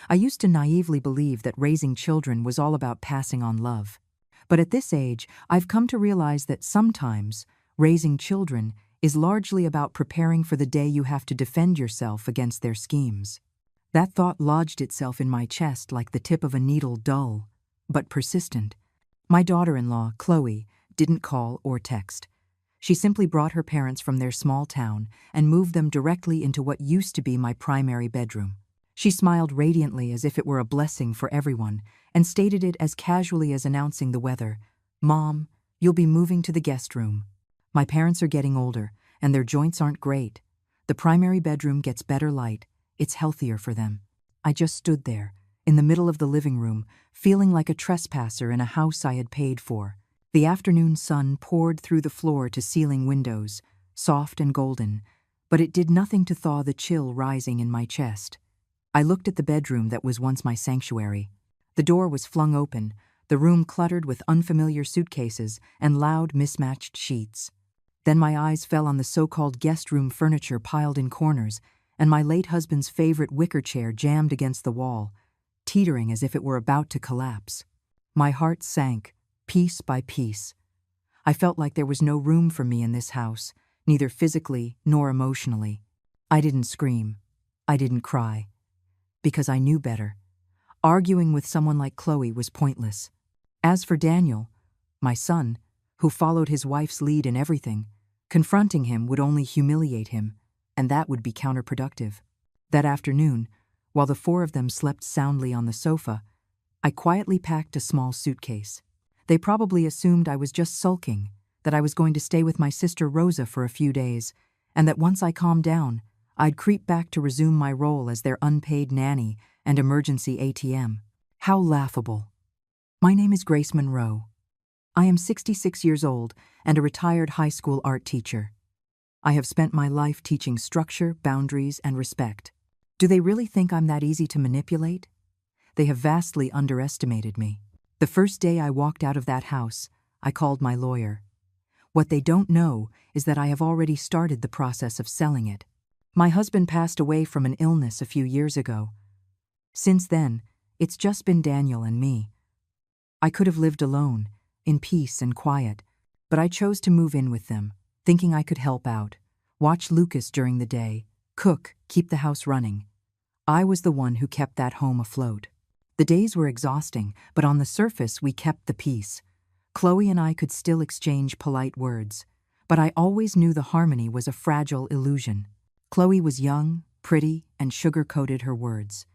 I used to naively believe that raising children was all about passing on love. But at this age, I've come to realize that sometimes raising children is largely about preparing for the day you have to defend yourself against their schemes. That thought lodged itself in my chest like the tip of a needle, dull, but persistent. My daughter-in-law, Chloe, didn't call or text. She simply brought her parents from their small town and moved them directly into what used to be my primary bedroom. She smiled radiantly as if it were a blessing for everyone and stated it as casually as announcing the weather. "Mom, you'll be moving to the guest room. My parents are getting older, and their joints aren't great. The primary bedroom gets better light. It's healthier for them." I just stood there, in the middle of the living room, feeling like a trespasser in a house I had paid for. The afternoon sun poured through the floor-to-ceiling windows, soft and golden, but it did nothing to thaw the chill rising in my chest. I looked at the bedroom that was once my sanctuary. The door was flung open, the room cluttered with unfamiliar suitcases and loud, mismatched sheets. Then my eyes fell on the so-called guest room furniture piled in corners, and my late husband's favorite wicker chair jammed against the wall, teetering as if it were about to collapse. My heart sank, piece by piece. I felt like there was no room for me in this house, neither physically nor emotionally. I didn't scream. I didn't cry. Because I knew better. Arguing with someone like Chloe was pointless. As for Daniel, my son, who followed his wife's lead in everything, confronting him would only humiliate him, and that would be counterproductive. That afternoon, while the four of them slept soundly on the sofa, I quietly packed a small suitcase. They probably assumed I was just sulking, that I was going to stay with my sister Rosa for a few days, and that once I calmed down, I'd creep back to resume my role as their unpaid nanny and emergency ATM. How laughable. My name is Grace Monroe. I am 66 years old and a retired high school art teacher. I have spent my life teaching structure, boundaries, and respect. Do they really think I'm that easy to manipulate? They have vastly underestimated me. The first day I walked out of that house, I called my lawyer. What they don't know is that I have already started the process of selling it. My husband passed away from an illness a few years ago. Since then, it's just been Daniel and me. I could have lived alone, in peace and quiet, but I chose to move in with them, thinking I could help out, watch Lucas during the day, cook, keep the house running. I was the one who kept that home afloat. The days were exhausting, but on the surface we kept the peace. Chloe and I could still exchange polite words, but I always knew the harmony was a fragile illusion. Chloe was young, pretty, and sugar-coated her words.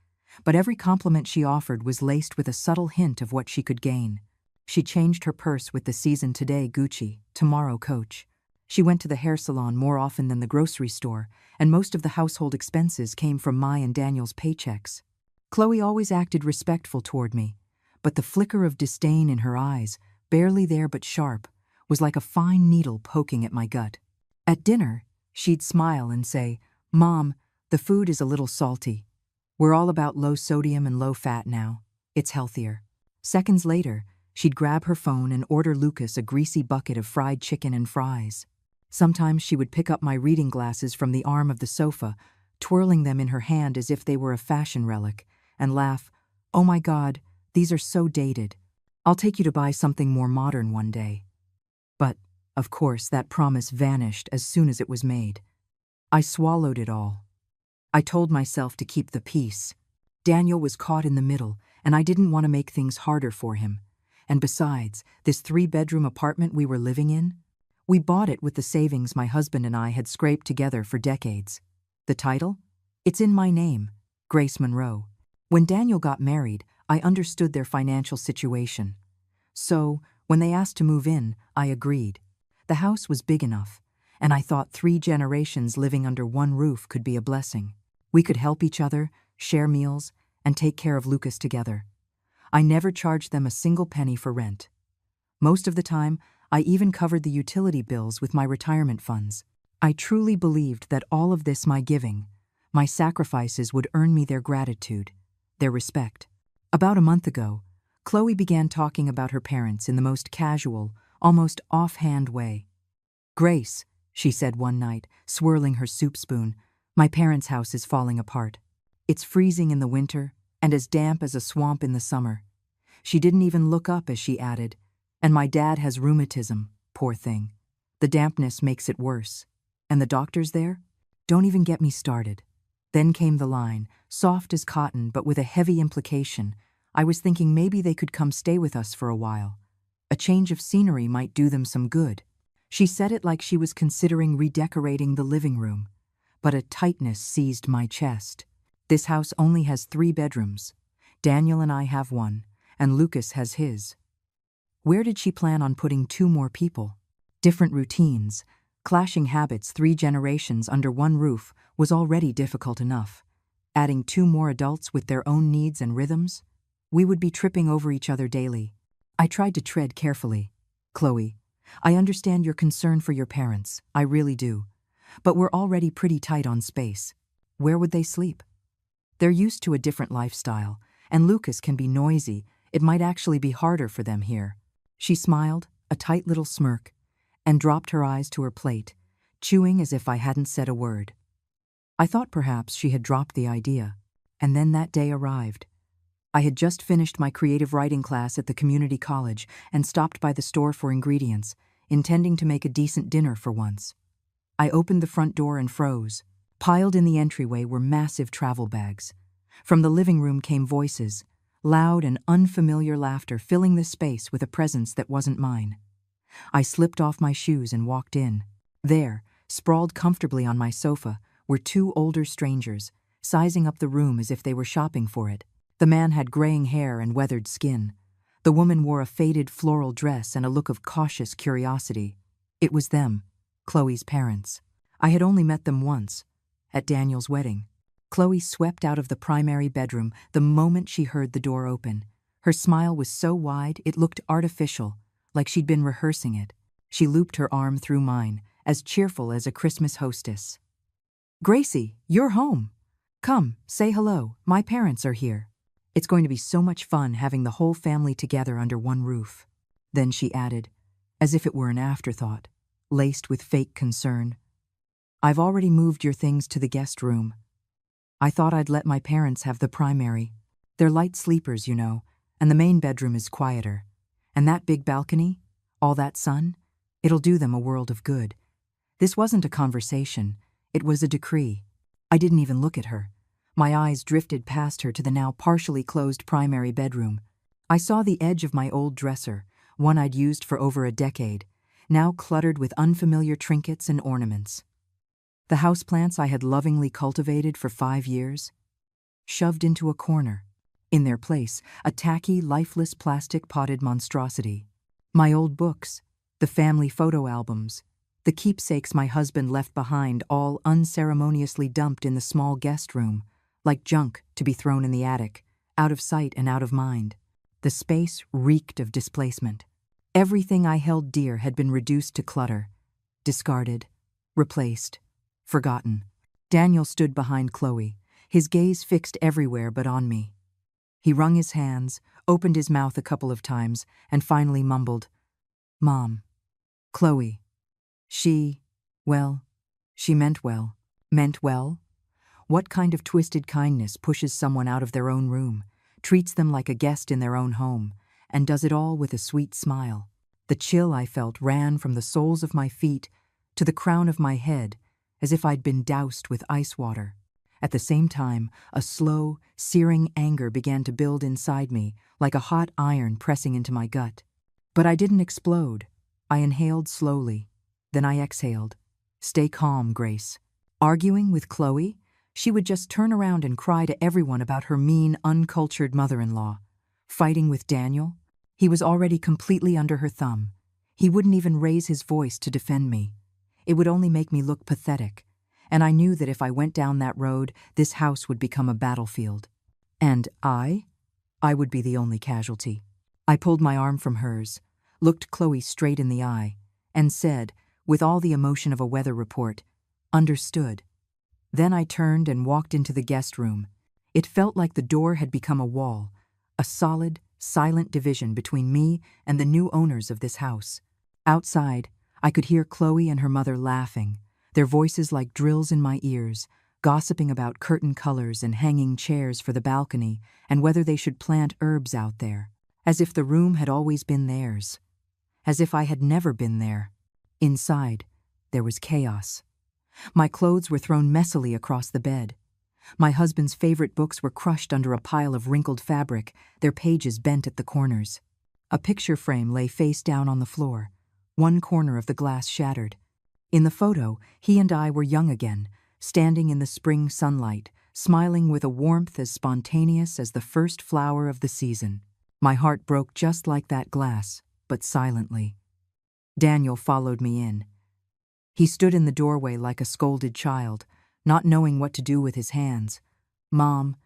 But every compliment she offered was laced with a subtle hint of what she could gain. She changed her purse with the season today Gucci, tomorrow Coach. She went to the hair salon more often than the grocery store, and most of the household expenses came from my and Daniel's paychecks. Chloe always acted respectful toward me, but the flicker of disdain in her eyes, barely there but sharp, was like a fine needle poking at my gut. At dinner, she'd smile and say, "Mom, the food is a little salty. We're all about low sodium and low fat now. It's healthier." Seconds later, she'd grab her phone and order Lucas a greasy bucket of fried chicken and fries. Sometimes she would pick up my reading glasses from the arm of the sofa, twirling them in her hand as if they were a fashion relic, and laugh, "Oh my God, these are so dated. I'll take you to buy something more modern one day." But, of course, that promise vanished as soon as it was made. I swallowed it all. I told myself to keep the peace. Daniel was caught in the middle, and I didn't want to make things harder for him. And besides, this 3-bedroom apartment we were living in, we bought it with the savings my husband and I had scraped together for decades. The title? It's in my name, Grace Monroe. When Daniel got married, I understood their financial situation. So, when they asked to move in, I agreed. The house was big enough, and I thought 3 generations living under one roof could be a blessing. We could help each other, share meals, and take care of Lucas together. I never charged them a single penny for rent. Most of the time, I even covered the utility bills with my retirement funds. I truly believed that all of this, my giving, my sacrifices, would earn me their gratitude, their respect. About a month ago, Chloe began talking about her parents in the most casual, almost offhand way. "Grace," she said one night, swirling her soup spoon, "my parents' house is falling apart. It's freezing in the winter, and as damp as a swamp in the summer. She didn't even look up as she added, "And my dad has rheumatism, poor thing. The dampness makes it worse. And the doctor's there? Don't even get me started." Then came the line, soft as cotton but with a heavy implication. I was thinking maybe they could come stay with us for a while. A change of scenery might do them some good. She said it like she was considering redecorating the living room. But a tightness seized my chest. This house only has 3 bedrooms. Daniel and I have one, and Lucas has his. Where did she plan on putting 2 more people? Different routines, clashing habits, 3 generations under one roof was already difficult enough. Adding 2 more adults with their own needs and rhythms? We would be tripping over each other daily. I tried to tread carefully. "Chloe, I understand your concern for your parents, I really do. But we're already pretty tight on space. Where would they sleep? They're used to a different lifestyle, and Lucas can be noisy. It might actually be harder for them here." She smiled, a tight little smirk, and dropped her eyes to her plate, chewing as if I hadn't said a word. I thought perhaps she had dropped the idea, and then that day arrived. I had just finished my creative writing class at the community college and stopped by the store for ingredients, intending to make a decent dinner for once. I opened the front door and froze. Piled in the entryway were massive travel bags. From the living room came voices, loud and unfamiliar laughter filling the space with a presence that wasn't mine. I slipped off my shoes and walked in. There, sprawled comfortably on my sofa, were 2 older strangers, sizing up the room as if they were shopping for it. The man had graying hair and weathered skin. The woman wore a faded floral dress and a look of cautious curiosity. It was them, Chloe's parents. I had only met them once, at Daniel's wedding. Chloe swept out of the primary bedroom the moment she heard the door open. Her smile was so wide it looked artificial, like she'd been rehearsing it. She looped her arm through mine, as cheerful as a Christmas hostess. "Gracie, you're home. Come, say hello, my parents are here. It's going to be so much fun having the whole family together under one roof." Then she added, as if it were an afterthought, laced with fake concern, "I've already moved your things to the guest room. I thought I'd let my parents have the primary. They're light sleepers, you know, and the main bedroom is quieter. And that big balcony, all that sun, it'll do them a world of good." This wasn't a conversation, it was a decree. I didn't even look at her. My eyes drifted past her to the now partially closed primary bedroom. I saw the edge of my old dresser, one I'd used for over a decade, now cluttered with unfamiliar trinkets and ornaments. The houseplants I had lovingly cultivated for 5 years, shoved into a corner. In their place, a tacky, lifeless plastic potted monstrosity. My old books, the family photo albums, the keepsakes my husband left behind, all unceremoniously dumped in the small guest room, like junk to be thrown in the attic, out of sight and out of mind. The space reeked of displacement. Everything I held dear had been reduced to clutter, discarded, replaced, forgotten. Daniel stood behind Chloe, his gaze fixed everywhere but on me. He wrung his hands, opened his mouth a couple of times, and finally mumbled, "Mom, Chloe, well, she meant well." Meant well? What kind of twisted kindness pushes someone out of their own room, treats them like a guest in their own home, and does it all with a sweet smile? The chill I felt ran from the soles of my feet to the crown of my head, as if I'd been doused with ice water. At the same time, a slow, searing anger began to build inside me, like a hot iron pressing into my gut. But I didn't explode. I inhaled slowly. Then I exhaled. "Stay calm, Grace." Arguing with Chloe? She would just turn around and cry to everyone about her mean, uncultured mother-in-law. Fighting with Daniel? He was already completely under her thumb. He wouldn't even raise his voice to defend me. It would only make me look pathetic, and I knew that if I went down that road, this house would become a battlefield. And I would be the only casualty. I pulled my arm from hers, looked Chloe straight in the eye, and said, with all the emotion of a weather report, "Understood." Then I turned and walked into the guest room. It felt like the door had become a wall, a solid, silent division between me and the new owners of this house. Outside, I could hear Chloe and her mother laughing, their voices like drills in my ears, gossiping about curtain colors and hanging chairs for the balcony and whether they should plant herbs out there, as if the room had always been theirs, as if I had never been there. Inside, there was chaos. My clothes were thrown messily across the bed. My husband's favorite books were crushed under a pile of wrinkled fabric, their pages bent at the corners. A picture frame lay face down on the floor, one corner of the glass shattered. In the photo, he and I were young again, standing in the spring sunlight, smiling with a warmth as spontaneous as the first flower of the season. My heart broke just like that glass, but silently. Daniel followed me in. He stood in the doorway like a scolded child, not knowing what to do with his hands. "Mom,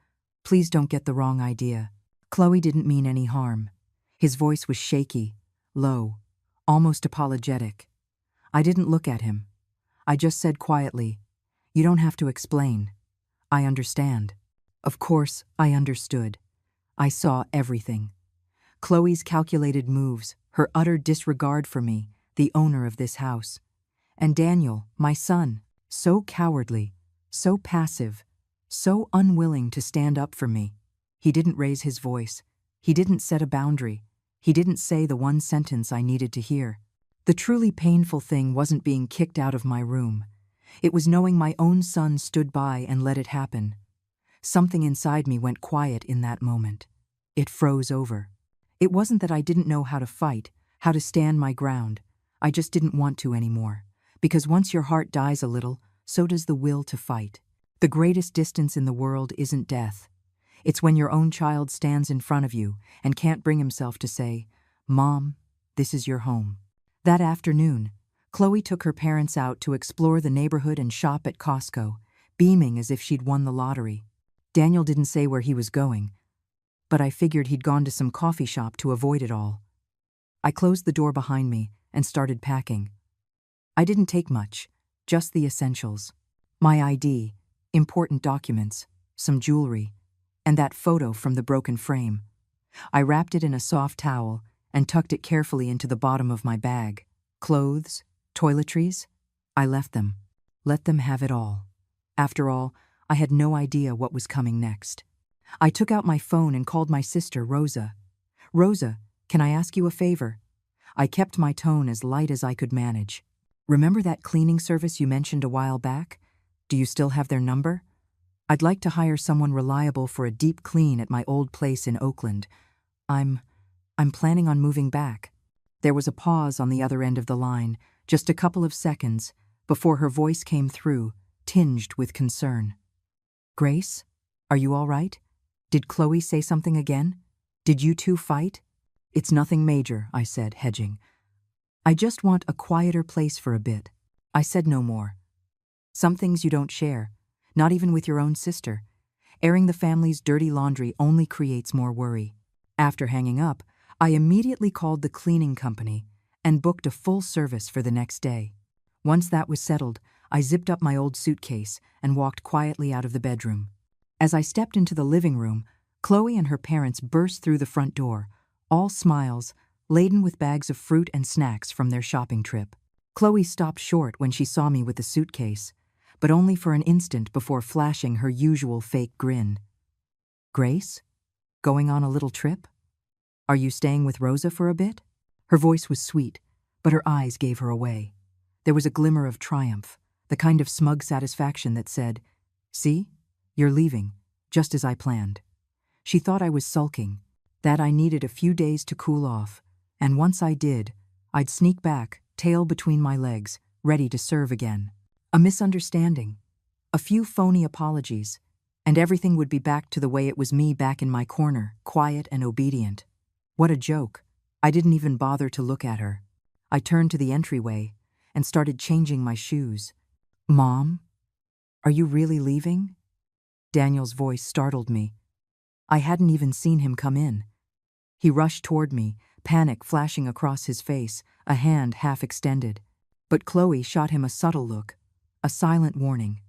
please don't get the wrong idea. Chloe didn't mean any harm." His voice was shaky, low, almost apologetic. I didn't look at him. I just said quietly, "You don't have to explain. I understand." Of course, I understood. I saw everything. Chloe's calculated moves, her utter disregard for me, the owner of this house. And Daniel, my son, so cowardly, so passive, so unwilling to stand up for me. He didn't raise his voice. He didn't set a boundary. He didn't say the one sentence I needed to hear. The truly painful thing wasn't being kicked out of my room. It was knowing my own son stood by and let it happen. Something inside me went quiet in that moment. It froze over. It wasn't that I didn't know how to fight, how to stand my ground. I just didn't want to anymore. Because once your heart dies a little, so does the will to fight. The greatest distance in the world isn't death. It's when your own child stands in front of you and can't bring himself to say, "Mom, this is your home." That afternoon, Chloe took her parents out to explore the neighborhood and shop at Costco, beaming as if she'd won the lottery. Daniel didn't say where he was going, but I figured he'd gone to some coffee shop to avoid it all. I closed the door behind me and started packing. I didn't take much, just the essentials. My ID, important documents, some jewelry, and that photo from the broken frame. I wrapped it in a soft towel and tucked it carefully into the bottom of my bag. Clothes, toiletries, I left them. Let them have it all. After all, I had no idea what was coming next. I took out my phone and called my sister, Rosa. "Rosa, can I ask you a favor?" I kept my tone as light as I could manage. "Remember that cleaning service you mentioned a while back? Do you still have their number? I'd like to hire someone reliable for a deep clean at my old place in Oakland. I'm planning on moving back." There was a pause on the other end of the line, just a couple of seconds, before her voice came through, tinged with concern. "Grace, are you all right? Did Chloe say something again? Did you two fight?" "It's nothing major," I said, hedging. "I just want a quieter place for a bit." I said no more. Some things you don't share, not even with your own sister. Airing the family's dirty laundry only creates more worry. After hanging up, I immediately called the cleaning company and booked a full service for the next day. Once that was settled, I zipped up my old suitcase and walked quietly out of the bedroom. As I stepped into the living room, Chloe and her parents burst through the front door, all smiles, laden with bags of fruit and snacks from their shopping trip. Chloe stopped short when she saw me with the suitcase, but only for an instant before flashing her usual fake grin. "Grace? Going on a little trip? Are you staying with Rosa for a bit?" Her voice was sweet, but her eyes gave her away. There was a glimmer of triumph, the kind of smug satisfaction that said, "See? You're leaving, just as I planned." She thought I was sulking, that I needed a few days to cool off, and once I did, I'd sneak back, tail between my legs, ready to serve again. A misunderstanding, a few phony apologies, and everything would be back to the way it was me back in my corner, quiet and obedient. What a joke. I didn't even bother to look at her. I turned to the entryway and started changing my shoes. "Mom, are you really leaving?" Daniel's voice startled me. I hadn't even seen him come in. He rushed toward me, panic flashing across his face, a hand half extended. But Chloe shot him a subtle look, a silent warning.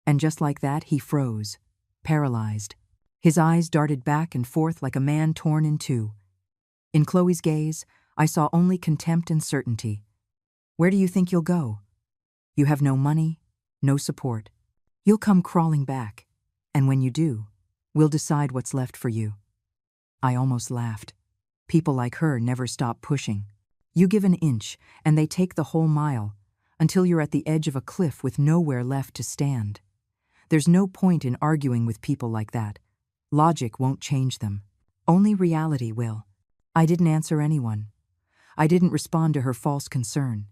And just like that, he froze, paralyzed. His eyes darted back and forth like a man torn in two. In Chloe's gaze, I saw only contempt and certainty. "Where do you think you'll go? You have no money, no support. You'll come crawling back, and when you do, we'll decide what's left for you." I almost laughed. People like her never stop pushing. You give an inch, and they take the whole mile, until you're at the edge of a cliff with nowhere left to stand. There's no point in arguing with people like that. Logic won't change them. Only reality will. I didn't answer anyone. I didn't respond to her false concern.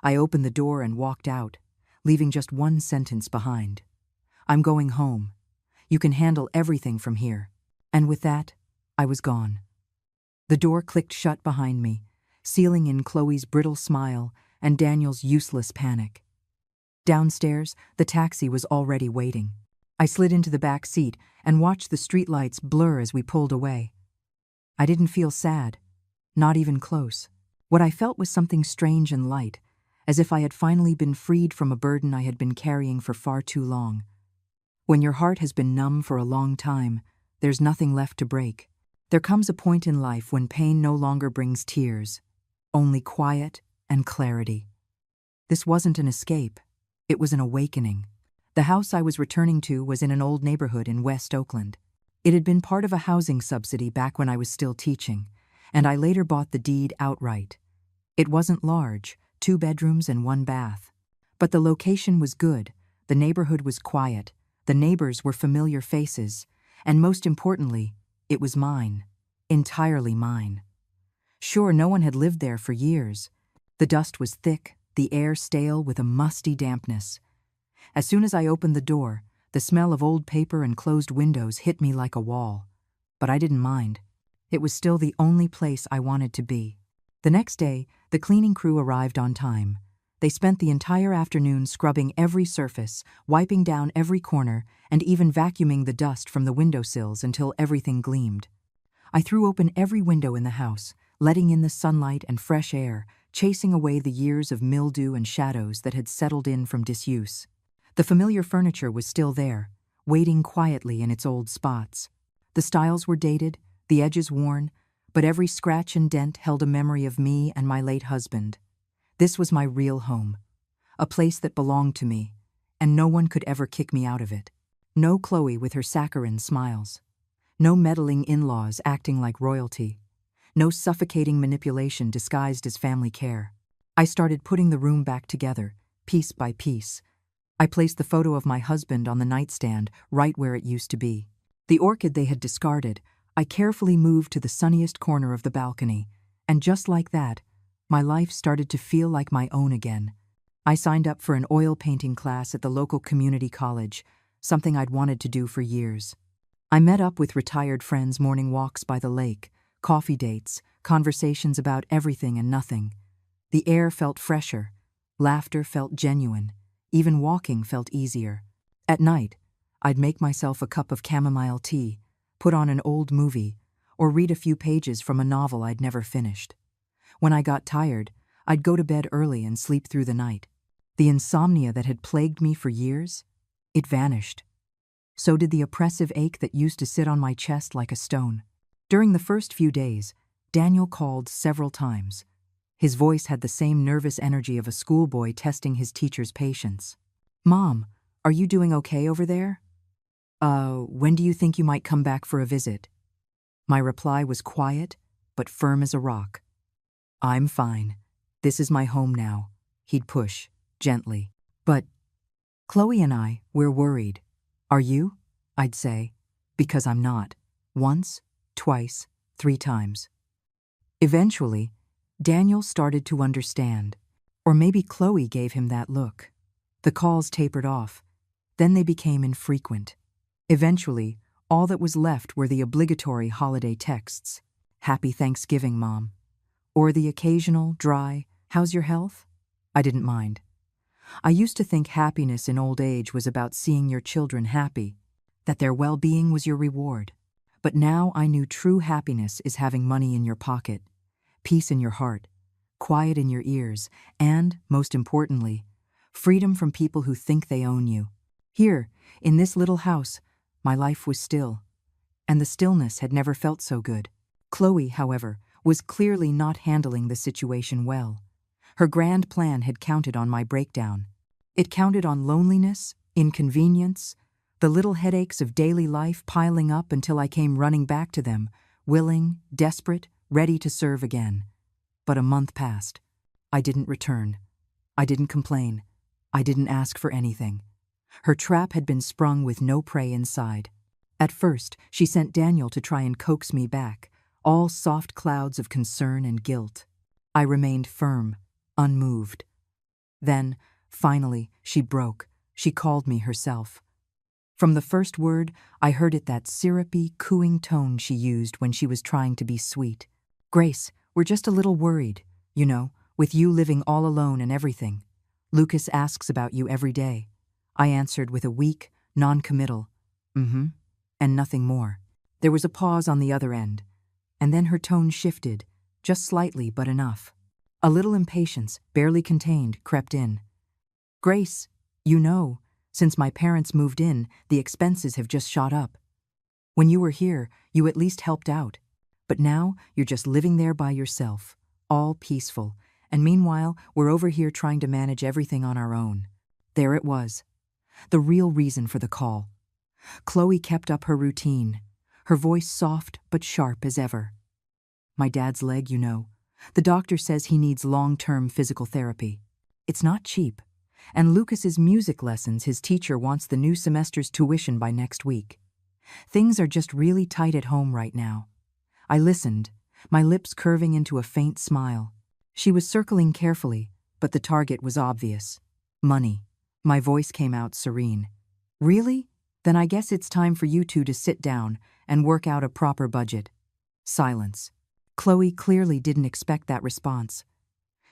I opened the door and walked out, leaving just one sentence behind. "I'm going home. You can handle everything from here." And with that, I was gone. The door clicked shut behind me, sealing in Chloe's brittle smile and Daniel's useless panic. Downstairs, the taxi was already waiting. I slid into the back seat and watched the streetlights blur as we pulled away. I didn't feel sad, not even close. What I felt was something strange and light, as if I had finally been freed from a burden I had been carrying for far too long. When your heart has been numb for a long time, there's nothing left to break. There comes a point in life when pain no longer brings tears, only quiet and clarity. This wasn't an escape, it was an awakening. The house I was returning to was in an old neighborhood in West Oakland. It had been part of a housing subsidy back when I was still teaching, and I later bought the deed outright. It wasn't large, 2 bedrooms and 1 bath. But the location was good, the neighborhood was quiet, the neighbors were familiar faces, and most importantly, it was mine. Entirely mine. Sure, no one had lived there for years. The dust was thick, the air stale with a musty dampness. As soon as I opened the door, the smell of old paper and closed windows hit me like a wall. But I didn't mind. It was still the only place I wanted to be. The next day, the cleaning crew arrived on time. They spent the entire afternoon scrubbing every surface, wiping down every corner, and even vacuuming the dust from the windowsills until everything gleamed. I threw open every window in the house, letting in the sunlight and fresh air, chasing away the years of mildew and shadows that had settled in from disuse. The familiar furniture was still there, waiting quietly in its old spots. The styles were dated, the edges worn, but every scratch and dent held a memory of me and my late husband. This was my real home, a place that belonged to me, and no one could ever kick me out of it. No Chloe with her saccharine smiles. No meddling in-laws acting like royalty. No suffocating manipulation disguised as family care. I started putting the room back together, piece by piece. I placed the photo of my husband on the nightstand right where it used to be. The orchid they had discarded, I carefully moved to the sunniest corner of the balcony, and just like that, my life started to feel like my own again. I signed up for an oil painting class at the local community college, something I'd wanted to do for years. I met up with retired friends, morning walks by the lake, coffee dates, conversations about everything and nothing. The air felt fresher, laughter felt genuine, even walking felt easier. At night, I'd make myself a cup of chamomile tea, put on an old movie, or read a few pages from a novel I'd never finished. When I got tired, I'd go to bed early and sleep through the night. The insomnia that had plagued me for years, it vanished. So did the oppressive ache that used to sit on my chest like a stone. During the first few days, Daniel called several times. His voice had the same nervous energy of a schoolboy testing his teacher's patience. "Mom, are you doing okay over there? When do you think you might come back for a visit?" My reply was quiet, but firm as a rock. "I'm fine. This is my home now." He'd push, gently. "But Chloe and we're worried. Are you?" I'd say, because I'm not. Once, twice, 3 times. Eventually, Daniel started to understand. Or maybe Chloe gave him that look. The calls tapered off. Then they became infrequent. Eventually, all that was left were the obligatory holiday texts. "Happy Thanksgiving, Mom." Or the occasional, dry, "How's your health?" I didn't mind. I used to think happiness in old age was about seeing your children happy, that their well-being was your reward. But now I knew true happiness is having money in your pocket, peace in your heart, quiet in your ears, and, most importantly, freedom from people who think they own you. Here, in this little house, my life was still, and the stillness had never felt so good. Chloe, however, was clearly not handling the situation well. Her grand plan had counted on my breakdown. It counted on loneliness, inconvenience, the little headaches of daily life piling up until I came running back to them, willing, desperate, ready to serve again. But a month passed. I didn't return. I didn't complain. I didn't ask for anything. Her trap had been sprung with no prey inside. At first, she sent Daniel to try and coax me back, all soft clouds of concern and guilt. I remained firm, unmoved. Then, finally, she broke. She called me herself. From the first word, I heard it that syrupy, cooing tone she used when she was trying to be sweet. "Grace, we're just a little worried, with you living all alone and everything. Lucas asks about you every day." I answered with a weak, non-committal, and nothing more. There was a pause on the other end, and then her tone shifted, just slightly but enough. A little impatience, barely contained, crept in. "Grace, since my parents moved in, the expenses have just shot up. When you were here, you at least helped out. But now, you're just living there by yourself, all peaceful, and meanwhile, we're over here trying to manage everything on our own." There it was. The real reason for the call. Chloe kept up her routine, her voice soft but sharp as ever. "My dad's leg, The doctor says he needs long-term physical therapy. It's not cheap. And Lucas's music lessons, his teacher wants the new semester's tuition by next week. Things are just really tight at home right now." I listened, my lips curving into a faint smile. She was circling carefully, but the target was obvious. Money. My voice came out serene. "Really? Then I guess it's time for you two to sit down and work out a proper budget." Silence. Chloe clearly didn't expect that response.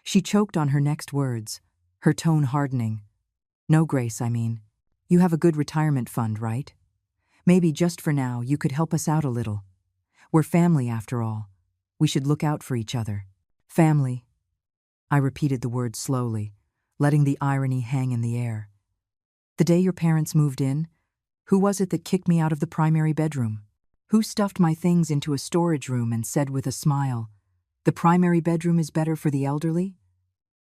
She choked on her next words, her tone hardening. "No, Grace, you have a good retirement fund, right? Maybe just for now you could help us out a little. We're family after all. We should look out for each other." "Family." I repeated the word slowly, letting the irony hang in the air. "The day your parents moved in, who was it that kicked me out of the primary bedroom? Who stuffed my things into a storage room and said with a smile, 'The primary bedroom is better for the elderly'?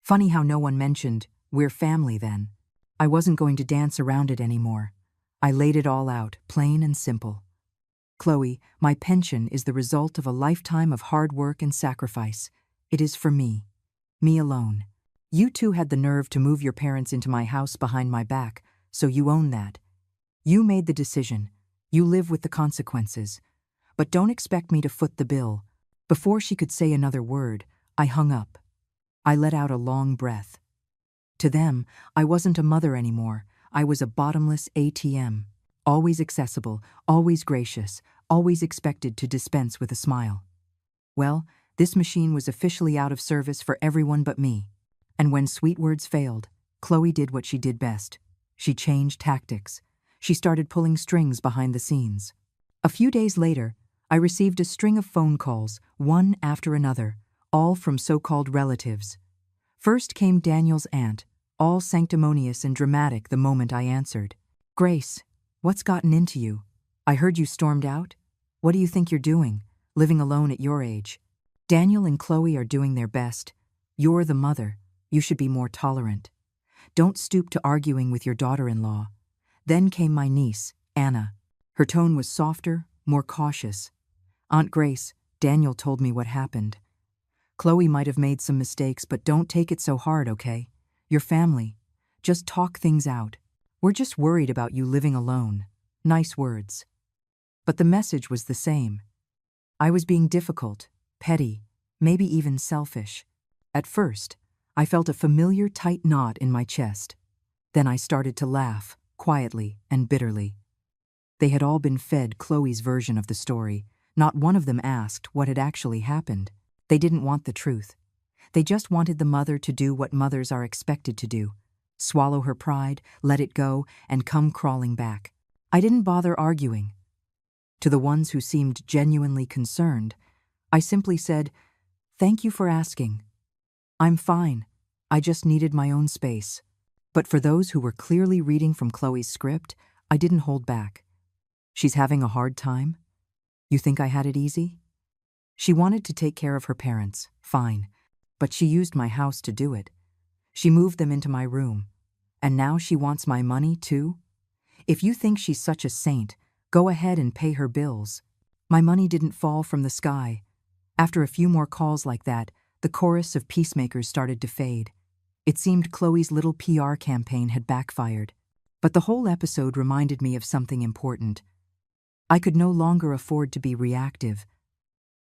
Funny how no one mentioned, 'We're family' then. I wasn't going to dance around it anymore. I laid it all out, plain and simple. Chloe, my pension is the result of a lifetime of hard work and sacrifice. It is for me. Me alone. You two had the nerve to move your parents into my house behind my back, so you own that. You made the decision. You live with the consequences. But don't expect me to foot the bill." Before she could say another word, I hung up. I let out a long breath. To them, I wasn't a mother anymore. I was a bottomless ATM. Always accessible, always gracious, always expected to dispense with a smile. Well, this machine was officially out of service for everyone but me. And when sweet words failed, Chloe did what she did best. She changed tactics. She started pulling strings behind the scenes. A few days later, I received a string of phone calls, one after another, all from so-called relatives. First came Daniel's aunt, all sanctimonious and dramatic the moment I answered. "Grace, what's gotten into you? I heard you stormed out. What do you think you're doing, living alone at your age? Daniel and Chloe are doing their best. You're the mother. You should be more tolerant. Don't stoop to arguing with your daughter-in-law." Then came my niece, Anna. Her tone was softer, more cautious. "Aunt Grace, Daniel told me what happened. Chloe might have made some mistakes, but don't take it so hard, okay? Your family. Just talk things out. We're just worried about you living alone." Nice words. But the message was the same. I was being difficult, petty, maybe even selfish. At first, I felt a familiar tight knot in my chest. Then I started to laugh, quietly and bitterly. They had all been fed Chloe's version of the story. Not one of them asked what had actually happened. They didn't want the truth. They just wanted the mother to do what mothers are expected to do. Swallow her pride, let it go, and come crawling back. I didn't bother arguing. To the ones who seemed genuinely concerned, I simply said, "Thank you for asking. I'm fine. I just needed my own space." But for those who were clearly reading from Chloe's script, I didn't hold back. "She's having a hard time? You think I had it easy? She wanted to take care of her parents, fine, but she used my house to do it. She moved them into my room. And now she wants my money, too? If you think she's such a saint, go ahead and pay her bills. My money didn't fall from the sky. After a few more calls like that, the chorus of peacemakers started to fade. It seemed Chloe's little PR campaign had backfired. But the whole episode reminded me of something important. I could no longer afford to be reactive.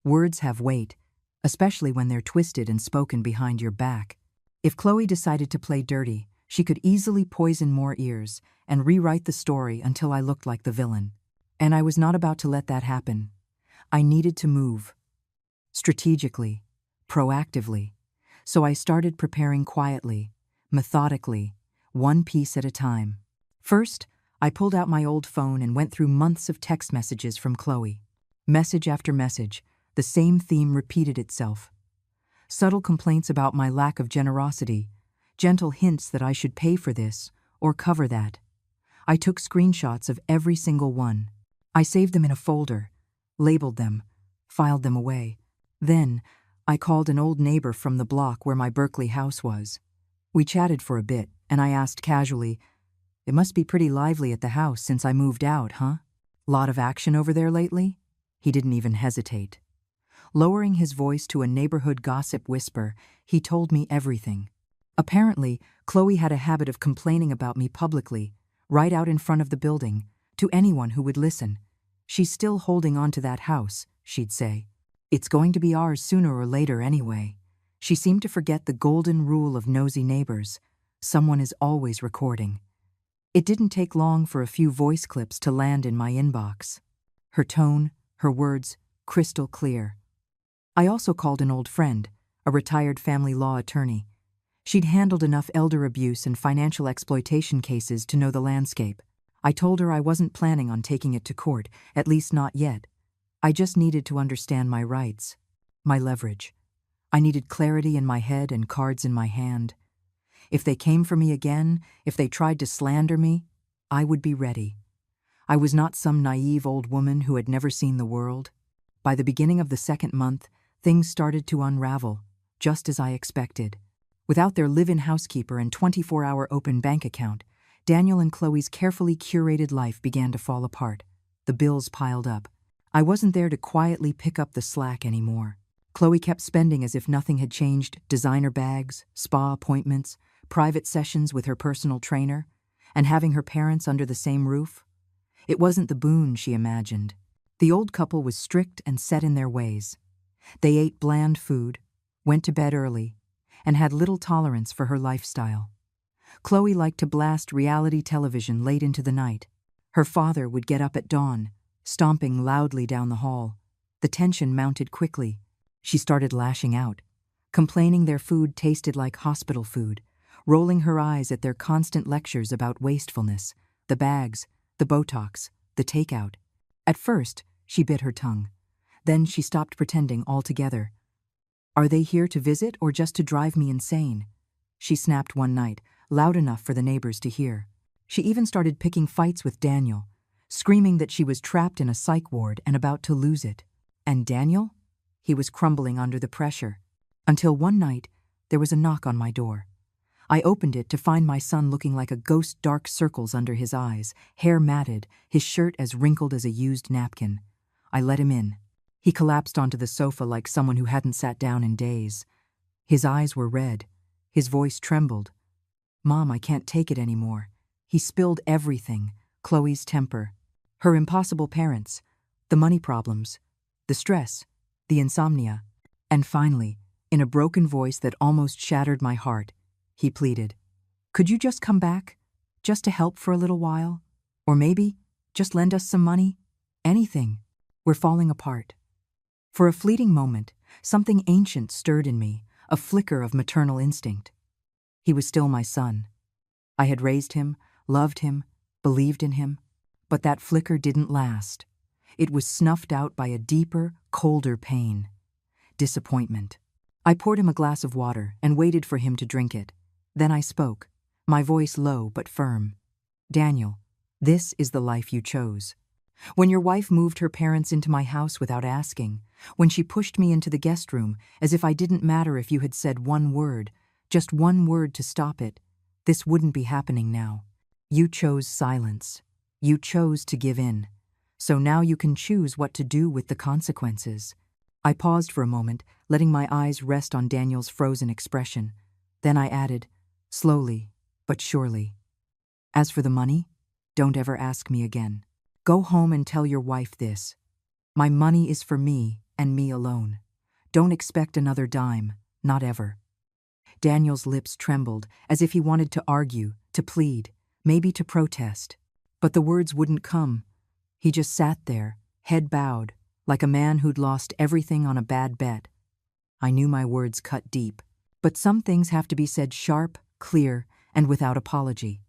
Words have weight, especially when they're twisted and spoken behind your back. If Chloe decided to play dirty, she could easily poison more ears and rewrite the story until I looked like the villain. And I was not about to let that happen. I needed to move. Strategically, proactively. So I started preparing quietly, methodically, one piece at a time. First, I pulled out my old phone and went through months of text messages from Chloe. Message after message, the same theme repeated itself. Subtle complaints about my lack of generosity, gentle hints that I should pay for this or cover that. I took screenshots of every single one. I saved them in a folder, labeled them, filed them away. Then, I called an old neighbor from the block where my Berkeley house was. We chatted for a bit, and I asked casually, "It must be pretty lively at the house since I moved out, huh? Lot of action over there lately?" He didn't even hesitate. Lowering his voice to a neighborhood gossip whisper, he told me everything. Apparently, Chloe had a habit of complaining about me publicly, right out in front of the building, to anyone who would listen. "She's still holding on to that house," she'd say. "It's going to be ours sooner or later anyway." She seemed to forget the golden rule of nosy neighbors. Someone is always recording. It didn't take long for a few voice clips to land in my inbox. Her tone, her words, crystal clear. I also called an old friend, a retired family law attorney. She'd handled enough elder abuse and financial exploitation cases to know the landscape. I told her I wasn't planning on taking it to court, at least not yet. I just needed to understand my rights, my leverage. I needed clarity in my head and cards in my hand. If they came for me again, if they tried to slander me, I would be ready. I was not some naive old woman who had never seen the world. By the beginning of the second month, things started to unravel, just as I expected. Without their live-in housekeeper and 24-hour open bank account, Daniel and Chloe's carefully curated life began to fall apart. The bills piled up. I wasn't there to quietly pick up the slack anymore. Chloe kept spending as if nothing had changed: designer bags, spa appointments, private sessions with her personal trainer, and having her parents under the same roof. It wasn't the boon she imagined. The old couple was strict and set in their ways. They ate bland food, went to bed early, and had little tolerance for her lifestyle. Chloe liked to blast reality television late into the night. Her father would get up at dawn, stomping loudly down the hall. The tension mounted quickly. She started lashing out, complaining their food tasted like hospital food, rolling her eyes at their constant lectures about wastefulness, the bags, the Botox, the takeout. At first, she bit her tongue. Then she stopped pretending altogether. "Are they here to visit or just to drive me insane?" she snapped one night, loud enough for the neighbors to hear. She even started picking fights with Daniel, screaming that she was trapped in a psych ward and about to lose it. And Daniel? He was crumbling under the pressure. Until one night, there was a knock on my door. I opened it to find my son looking like a ghost, dark circles under his eyes, hair matted, his shirt as wrinkled as a used napkin. I let him in. He collapsed onto the sofa like someone who hadn't sat down in days. His eyes were red. His voice trembled. "Mom, I can't take it anymore." He spilled everything: Chloe's temper, her impossible parents, the money problems, the stress, the insomnia. And finally, in a broken voice that almost shattered my heart, he pleaded, "Could you just come back? Just to help for a little while? Or maybe just lend us some money? Anything. We're falling apart." For a fleeting moment, something ancient stirred in me, a flicker of maternal instinct. He was still my son. I had raised him, loved him, believed in him. But that flicker didn't last. It was snuffed out by a deeper, colder pain. Disappointment. I poured him a glass of water and waited for him to drink it. Then I spoke, my voice low but firm. "Daniel, this is the life you chose. When your wife moved her parents into my house without asking, when she pushed me into the guest room as if I didn't matter if you had said one word, just one word to stop it, This wouldn't be happening now. You chose silence. You chose to give in. So now you can choose what to do with the consequences. I paused for a moment, letting my eyes rest on Daniel's frozen expression. Then I added, slowly but surely, as for the money, don't ever ask me again. Go home and tell your wife this. My money is for me and me alone. Don't expect another dime, not ever. Daniel's lips trembled, as if he wanted to argue, to plead, maybe to protest. But the words wouldn't come. He just sat there, head bowed, like a man who'd lost everything on a bad bet. I knew my words cut deep, but some things have to be said sharp, clear, and without apology.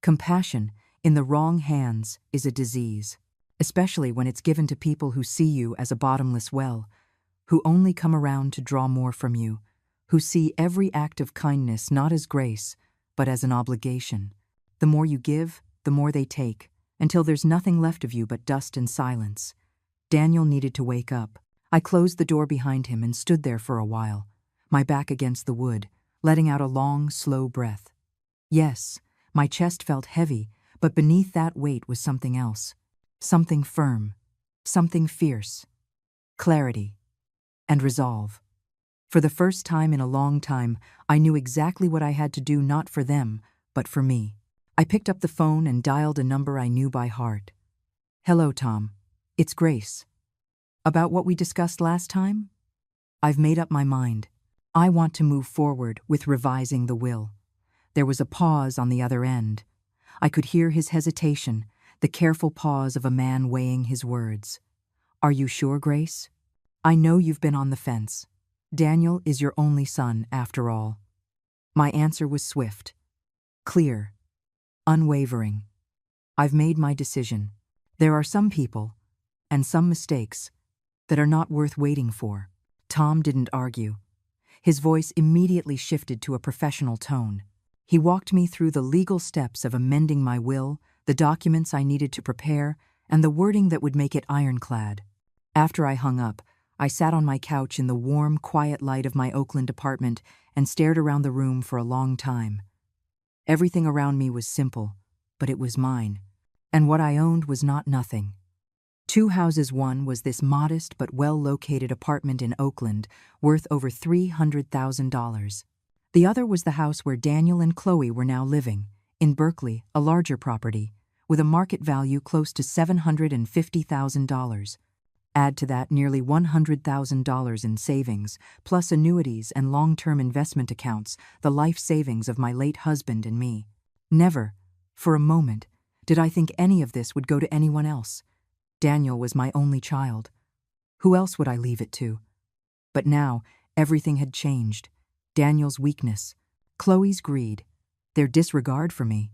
Compassion, in the wrong hands, is a disease, especially when it's given to people who see you as a bottomless well, who only come around to draw more from you, who see every act of kindness not as grace, but as an obligation. The more you give, the more they take, until there's nothing left of you but dust and silence. Daniel needed to wake up. I closed the door behind him and stood there for a while, my back against the wood, letting out a long, slow breath. Yes, my chest felt heavy, but beneath that weight was something else. Something firm, something fierce. Clarity and resolve. For the first time in a long time, I knew exactly what I had to do, not for them, but for me. I picked up the phone and dialed a number I knew by heart. Hello, Tom. It's Grace. About what we discussed last time? I've made up my mind. I want to move forward with revising the will. There was a pause on the other end. I could hear his hesitation, the careful pause of a man weighing his words. Are you sure, Grace? I know you've been on the fence. Daniel is your only son, after all. My answer was swift, clear, unwavering. I've made my decision. There are some people, and some mistakes, that are not worth waiting for. Tom didn't argue. His voice immediately shifted to a professional tone. He walked me through the legal steps of amending my will, the documents I needed to prepare, and the wording that would make it ironclad. After I hung up, I sat on my couch in the warm, quiet light of my Oakland apartment and stared around the room for a long time. Everything around me was simple, but it was mine, and what I owned was not nothing. 2 houses. One was this modest but well-located apartment in Oakland, worth over $300,000. The other was the house where Daniel and Chloe were now living, in Berkeley, a larger property, with a market value close to $750,000. Add to that nearly $100,000 in savings, plus annuities and long-term investment accounts, the life savings of my late husband and me. Never, for a moment, did I think any of this would go to anyone else. Daniel was my only child. Who else would I leave it to? But now, everything had changed. Daniel's weakness, Chloe's greed, their disregard for me.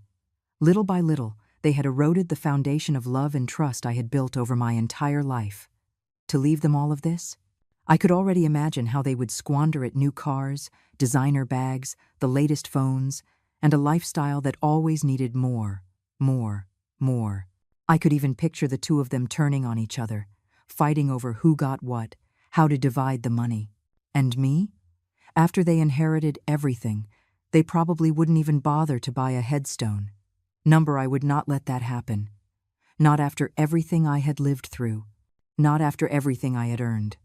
Little by little, they had eroded the foundation of love and trust I had built over my entire life. To leave them all of this? I could already imagine how they would squander it: new cars, designer bags, the latest phones, and a lifestyle that always needed more, more, more. I could even picture the two of them turning on each other, fighting over who got what, how to divide the money. And me? After they inherited everything, they probably wouldn't even bother to buy a headstone. I would not let that happen. Not after everything I had lived through. Not after everything I had earned.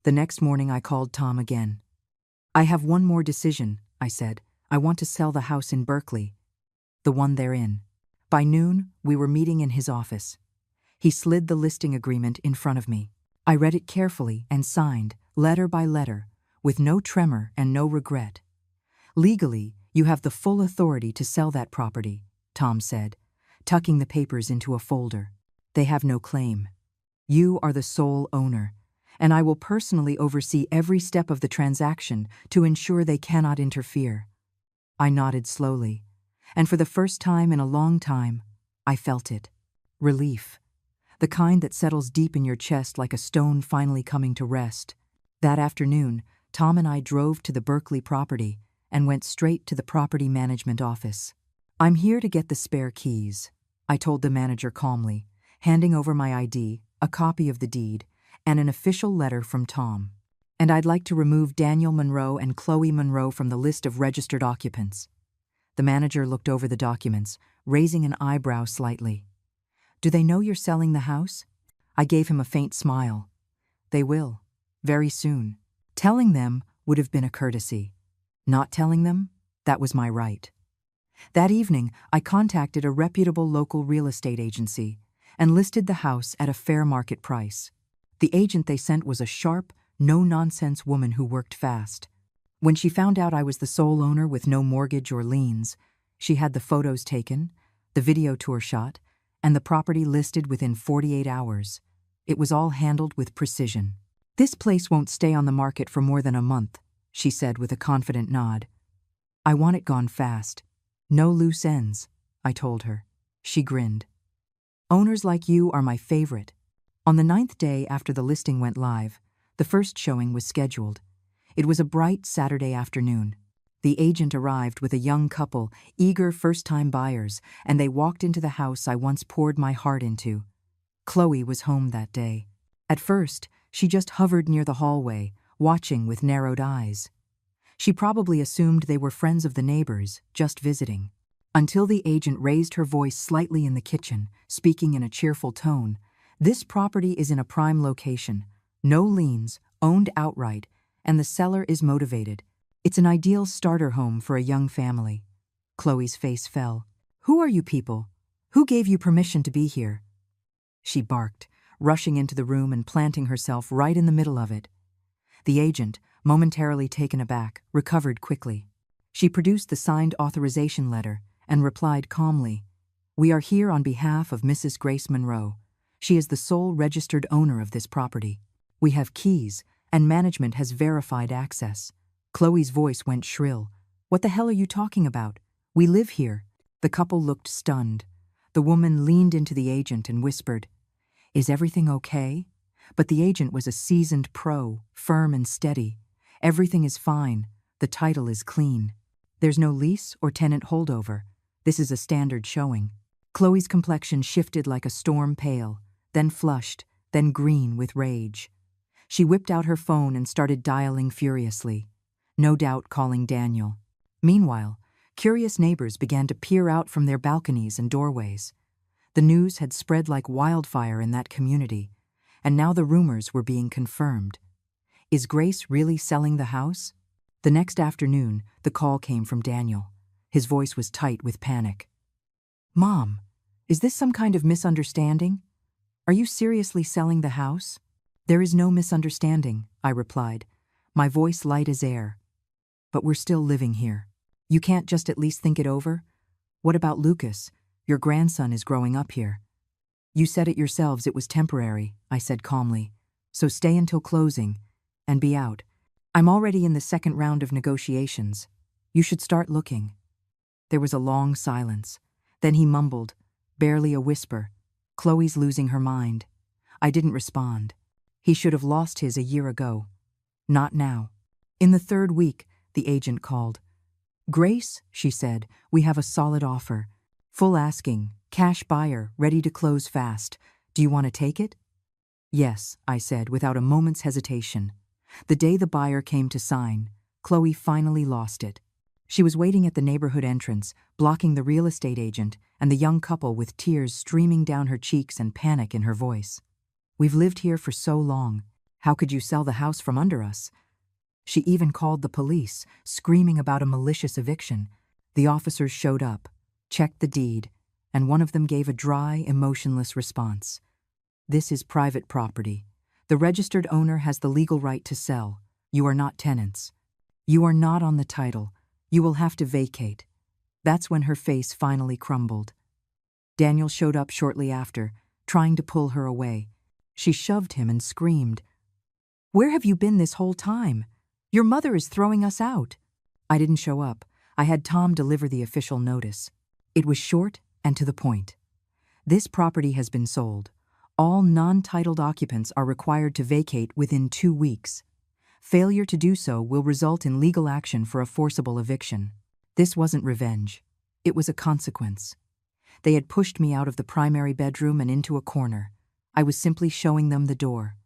The next morning I called Tom again. I have one more decision, I said. I want to sell the house in Berkeley. The one they're in. By noon, we were meeting in his office. He slid the listing agreement in front of me. I read it carefully and signed, letter by letter, with no tremor and no regret. Legally, you have the full authority to sell that property, Tom said, tucking the papers into a folder. They have no claim. You are the sole owner, and I will personally oversee every step of the transaction to ensure they cannot interfere. I nodded slowly, and for the first time in a long time, I felt it. Relief. The kind that settles deep in your chest like a stone finally coming to rest. That afternoon, Tom and I drove to the Berkeley property and went straight to the property management office. I'm here to get the spare keys, I told the manager calmly, handing over my ID, a copy of the deed, and an official letter from Tom. And I'd like to remove Daniel Monroe and Chloe Monroe from the list of registered occupants. The manager looked over the documents, raising an eyebrow slightly. Do they know you're selling the house? I gave him a faint smile. They will. Very soon. Telling them would have been a courtesy. Not telling them, that was my right. That evening, I contacted a reputable local real estate agency and listed the house at a fair market price. The agent they sent was a sharp, no-nonsense woman who worked fast. When she found out I was the sole owner with no mortgage or liens, she had the photos taken, the video tour shot, and the property listed within 48 hours. It was all handled with precision. This place won't stay on the market for more than a month, she said with a confident nod. I want it gone fast. No loose ends, I told her. She grinned. Owners like you are my favorite. On the 9th day after the listing went live, the first showing was scheduled. It was a bright Saturday afternoon. The agent arrived with a young couple, eager first-time buyers, and they walked into the house I once poured my heart into. Chloe was home that day. At first, she just hovered near the hallway, watching with narrowed eyes. She probably assumed they were friends of the neighbors, just visiting. Until the agent raised her voice slightly in the kitchen, speaking in a cheerful tone. This property is in a prime location, no liens, owned outright, and the seller is motivated. It's an ideal starter home for a young family. Chloe's face fell. Who are you people? Who gave you permission to be here? She barked, rushing into the room and planting herself right in the middle of it. The agent, momentarily taken aback, recovered quickly. She produced the signed authorization letter and replied calmly, We are here on behalf of Mrs. Grace Monroe. She is the sole registered owner of this property. We have keys, and management has verified access. Chloe's voice went shrill. What the hell are you talking about? We live here. The couple looked stunned. The woman leaned into the agent and whispered, Is everything okay? But the agent was a seasoned pro, firm and steady. Everything is fine. The title is clean. There's no lease or tenant holdover. This is a standard showing. Chloe's complexion shifted like a storm pale, then flushed, then green with rage. She whipped out her phone and started dialing furiously, no doubt calling Daniel. Meanwhile, curious neighbors began to peer out from their balconies and doorways. The news had spread like wildfire in that community, and now the rumors were being confirmed. Is Grace really selling the house? The next afternoon, the call came from Daniel. His voice was tight with panic. Mom, is this some kind of misunderstanding? Are you seriously selling the house? There is no misunderstanding, I replied, my voice light as air. But we're still living here. You can't just at least think it over? What about Lucas? Your grandson is growing up here. You said it yourselves it was temporary, I said calmly. So stay until closing, and be out. I'm already in the second round of negotiations. You should start looking. There was a long silence. Then he mumbled, barely a whisper, Chloe's losing her mind. I didn't respond. He should have lost his a year ago. Not now. In the third week, the agent called. Grace, she said, we have a solid offer. Full asking, cash buyer, ready to close fast. Do you want to take it? Yes, I said without a moment's hesitation. The day the buyer came to sign, Chloe finally lost it. She was waiting at the neighborhood entrance, blocking the real estate agent and the young couple with tears streaming down her cheeks and panic in her voice. We've lived here for so long. How could you sell the house from under us? She even called the police, screaming about a malicious eviction. The officers showed up, checked the deed, and one of them gave a dry, emotionless response. This is private property. The registered owner has the legal right to sell. You are not tenants. You are not on the title. You will have to vacate. That's when her face finally crumbled. Daniel showed up shortly after, trying to pull her away. She shoved him and screamed, Where have you been this whole time? Your mother is throwing us out. I didn't show up. I had Tom deliver the official notice. It was short and to the point. This property has been sold. All non-titled occupants are required to vacate within 2 weeks. Failure to do so will result in legal action for a forcible eviction. This wasn't revenge. It was a consequence. They had pushed me out of the primary bedroom and into a corner. I was simply showing them the door.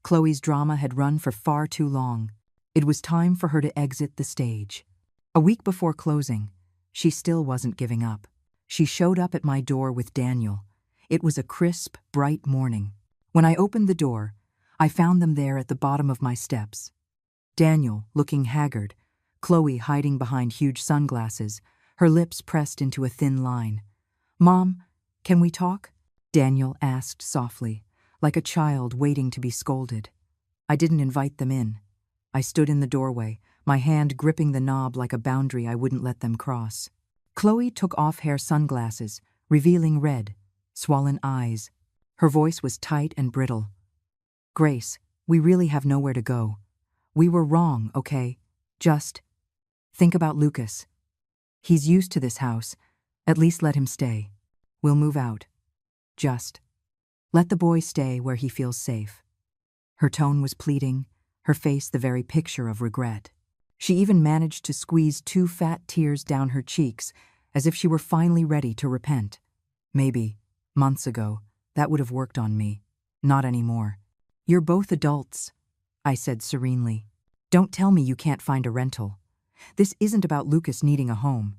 Chloe's drama had run for far too long. It was time for her to exit the stage. A week before closing, She still wasn't giving up. She showed up at my door with Daniel. It was a crisp, bright morning. When I opened the door, I found them there at the bottom of my steps. Daniel, looking haggard, Chloe hiding behind huge sunglasses, her lips pressed into a thin line. "Mom, can we talk?" Daniel asked softly, like a child waiting to be scolded. I didn't invite them in. I stood in the doorway, my hand gripping the knob like a boundary I wouldn't let them cross. Chloe took off hair sunglasses, revealing red, swollen eyes. Her voice was tight and brittle. "Grace, we really have nowhere to go. We were wrong, okay? Just think about Lucas. He's used to this house. At least let him stay. We'll move out. Just let the boy stay where he feels safe." Her tone was pleading, her face the very picture of regret. She even managed to squeeze 2 fat tears down her cheeks, as if she were finally ready to repent. Maybe, months ago, that would have worked on me. Not anymore. "You're both adults," I said serenely. "Don't tell me you can't find a rental. This isn't about Lucas needing a home.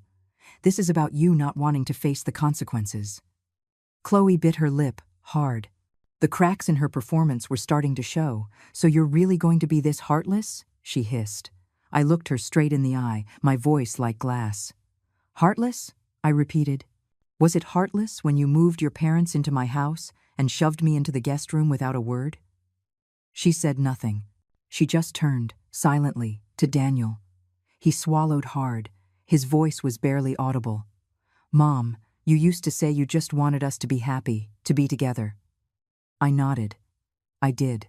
This is about you not wanting to face the consequences." Chloe bit her lip, hard. The cracks in her performance were starting to show. "So you're really going to be this heartless?" she hissed. I looked her straight in the eye, my voice like glass. "Heartless?" I repeated. "Was it heartless when you moved your parents into my house and shoved me into the guest room without a word?" She said nothing. She just turned, silently, to Daniel. He swallowed hard. His voice was barely audible. "Mom, you used to say you just wanted us to be happy, to be together." I nodded. I did.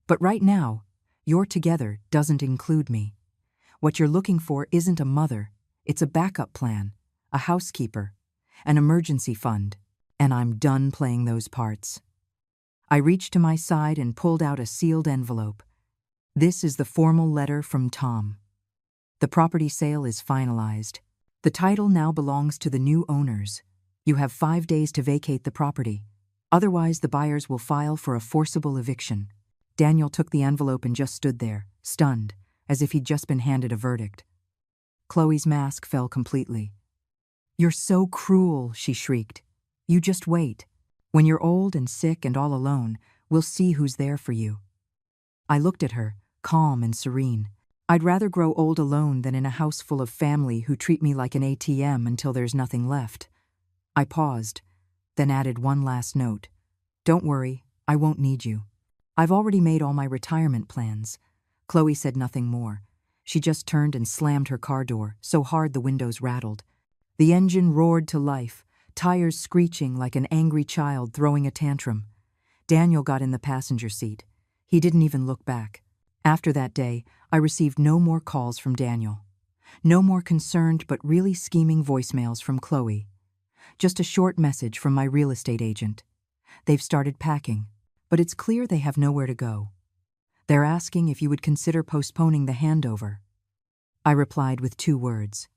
"But right now, your together doesn't include me. What you're looking for isn't a mother, it's a backup plan, a housekeeper, an emergency fund, and I'm done playing those parts." I reached to my side and pulled out a sealed envelope. "This is the formal letter from Tom. The property sale is finalized. The title now belongs to the new owners. You have 5 days to vacate the property. Otherwise, the buyers will file for a forcible eviction." Daniel took the envelope and just stood there, stunned, as if he'd just been handed a verdict. Chloe's mask fell completely. "You're so cruel," she shrieked. "You just wait. When you're old and sick and all alone, we'll see who's there for you." I looked at her, calm and serene. I'd rather grow old alone than in a house full of family who treat me like an ATM until there's nothing left. I paused, then added one last note. "Don't worry, I won't need you. I've already made all my retirement plans." Chloe said nothing more. She just turned and slammed her car door, so hard the windows rattled. The engine roared to life, tires screeching like an angry child throwing a tantrum. Daniel got in the passenger seat. He didn't even look back. After that day, I received no more calls from Daniel. No more concerned but really scheming voicemails from Chloe. Just a short message from my real estate agent. "They've started packing, but it's clear they have nowhere to go. They're asking if you would consider postponing the handover." I replied with 2 words.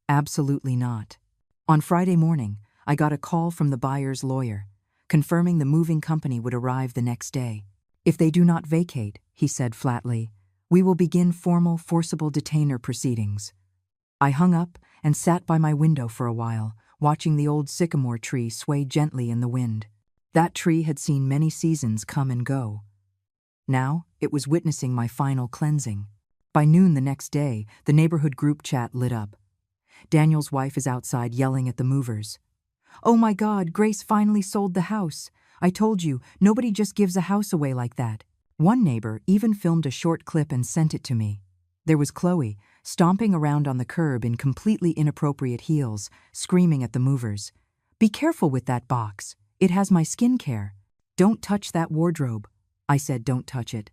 "Absolutely not." On Friday morning, I got a call from the buyer's lawyer, confirming the moving company would arrive the next day. "If they do not vacate," he said flatly, "we will begin formal forcible detainer proceedings." I hung up and sat by my window for a while, watching the old sycamore tree sway gently in the wind. That tree had seen many seasons come and go. Now it was witnessing my final cleansing. By noon the next day, the neighborhood group chat lit up. Daniel's wife is outside yelling at the movers. "Oh my God, Grace finally sold the house. I told you, nobody just gives a house away like that." One neighbor even filmed a short clip and sent it to me. There was Chloe, stomping around on the curb in completely inappropriate heels, screaming at the movers. "Be careful with that box. It has my skincare. Don't touch that wardrobe." I said, "Don't touch it."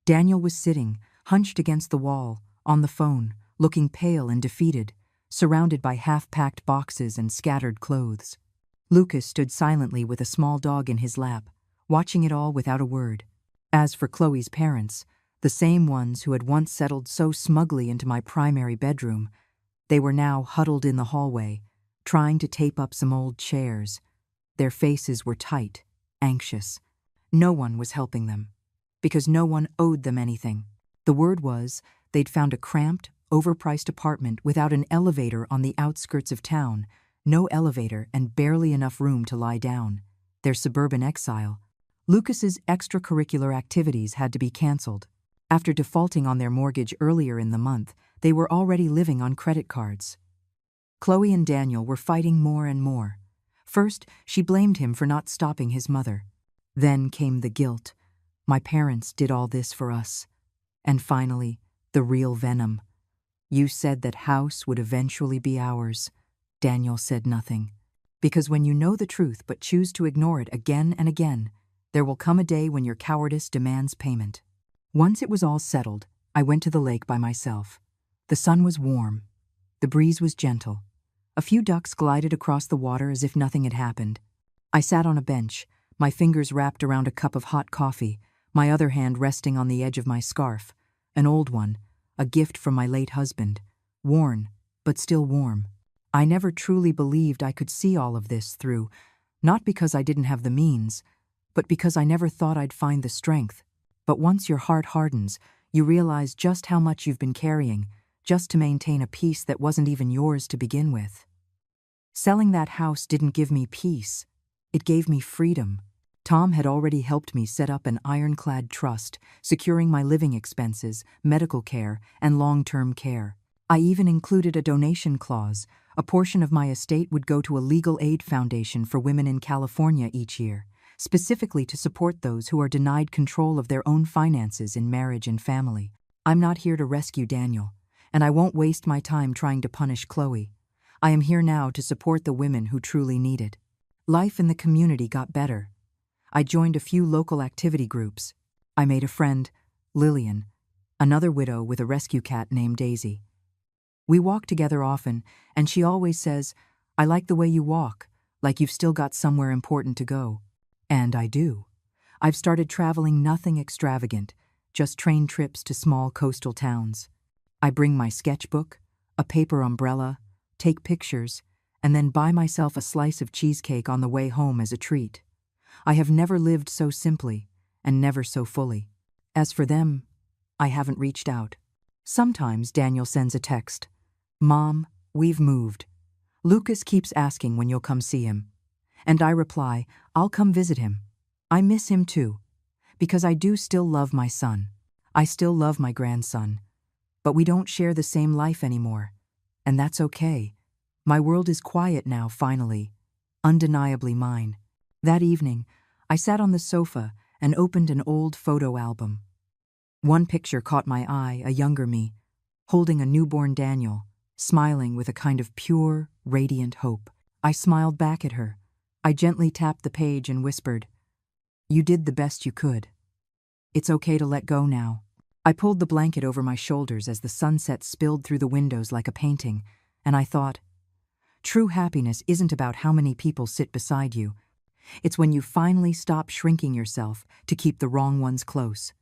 Daniel was sitting, hunched against the wall, on the phone, looking pale and defeated, surrounded by half-packed boxes and scattered clothes. Lucas stood silently with a small dog in his lap, watching it all without a word. As for Chloe's parents, the same ones who had once settled so smugly into my primary bedroom, they were now huddled in the hallway, trying to tape up some old chairs. Their faces were tight, anxious. No one was helping them, because no one owed them anything. The word was they'd found a cramped, overpriced apartment without an elevator on the outskirts of town, no elevator and barely enough room to lie down. Their suburban exile. Lucas's extracurricular activities had to be canceled. After defaulting on their mortgage earlier in the month, they were already living on credit cards. Chloe and Daniel were fighting more and more. First, she blamed him for not stopping his mother. Then came the guilt. My parents did all this for us. And finally, the real venom. You said that house would eventually be ours. Daniel said nothing. Because when you know the truth but choose to ignore it again and again, there will come a day when your cowardice demands payment. Once it was all settled, I went to the lake by myself. The sun was warm. The breeze was gentle. A few ducks glided across the water as if nothing had happened. I sat on a bench, my fingers wrapped around a cup of hot coffee, my other hand resting on the edge of my scarf, an old one, a gift from my late husband, worn, but still warm. I never truly believed I could see all of this through, not because I didn't have the means, but because I never thought I'd find the strength. But once your heart hardens, you realize just how much you've been carrying, just to maintain a peace that wasn't even yours to begin with. Selling that house didn't give me peace. It gave me freedom. Tom had already helped me set up an ironclad trust, securing my living expenses, medical care, and long-term care. I even included a donation clause. A portion of my estate would go to a legal aid foundation for women in California each year, specifically to support those who are denied control of their own finances in marriage and family. I'm not here to rescue Daniel, and I won't waste my time trying to punish Chloe. I am here now to support the women who truly need it. Life in the community got better. I joined a few local activity groups. I made a friend, Lillian, another widow with a rescue cat named Daisy. We walk together often, and she always says, "I like the way you walk, like you've still got somewhere important to go." And I do. I've started traveling nothing extravagant, just train trips to small coastal towns. I bring my sketchbook, a paper umbrella, take pictures, and then buy myself a slice of cheesecake on the way home as a treat. I have never lived so simply, and never so fully. As for them, I haven't reached out. Sometimes Daniel sends a text. "Mom, we've moved. Lucas keeps asking when you'll come see him." And I reply, "I'll come visit him. I miss him too. Because I do still love my son. I still love my grandson. But we don't share the same life anymore. And that's okay. My world is quiet now, finally. Undeniably mine." That evening, I sat on the sofa and opened an old photo album. One picture caught my eye, a younger me, holding a newborn Daniel, smiling with a kind of pure, radiant hope. I smiled back at her. I gently tapped the page and whispered, "You did the best you could. It's okay to let go now." I pulled the blanket over my shoulders as the sunset spilled through the windows like a painting, and I thought, true happiness isn't about how many people sit beside you. It's when you finally stop shrinking yourself to keep the wrong ones close.